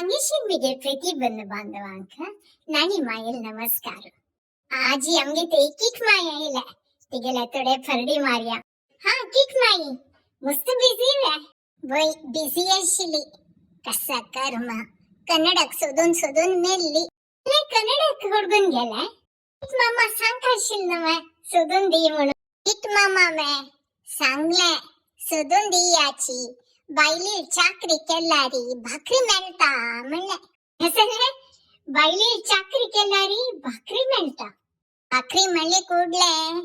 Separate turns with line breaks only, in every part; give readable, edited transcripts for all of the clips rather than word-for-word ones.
सांगेशील मिगे प्रतिबंध बांधवांक नानी मायल नमस्कार. आजी आमगे ते किक माया येला तिगेला तोडे फरडी मारिया. हा किक माई मस्त बिझी वे वय बिझी आशिली कसा कर्म कन्नडक सोदून मेल्ली ले कन्नडक हुडगून गेलाय. किक मामा सांगताशील ना मैं सोदून दी म्हणून. किक मामा मैं सांगले सोदून दी याची बायली चाकरी केल्यारी भाकरी मेळता म्हणले. हेसले बायली चाकरी केल्यारी भाकरी मेळता. भाकरी म्हणले कुडले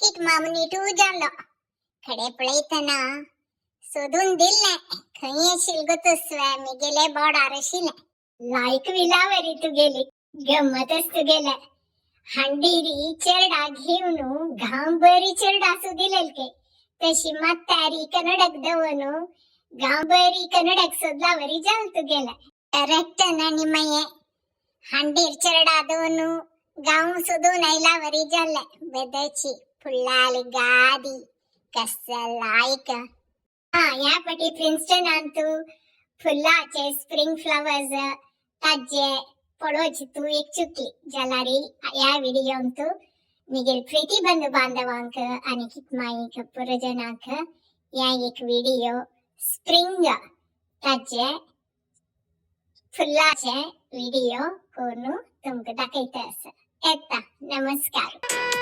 किक मामनी टू जालो खडे पळयतना सोदून दिले खंय येशील गोतस्वे मी गेले बोडार आशिले. लायक विलावरी तू गेली गम्मतच तू गेले. हंडीरी चेरडा घेऊन घांबरी चेरडा सु दिलेलके तशी म्हातारी कन्नडक दवनु गांबरी कन्नडक सोदलावरी जाल तू गेला. करेक्ट नानी माये हंडीर चेरडा दोनु गाव सोदून आयलावरी जाले बेदची फुल्लाल गादी कसा लायक. या पटी प्रिन्स्टन अंतू फुल्लाचे स्प्रिंग फ्लावर्स ताजे पडोची तू एक चुकली जालारी या व्हिडिओ अंतू निगेल प्रतिबंध बांधवांक आणि कितमाई पुरजनांक या एक व्हिडिओ स्प्रिंग ताजे फुल्लाचे व्हिडिओ कोणू तुमका दाखयता आसा. येता नमस्कार.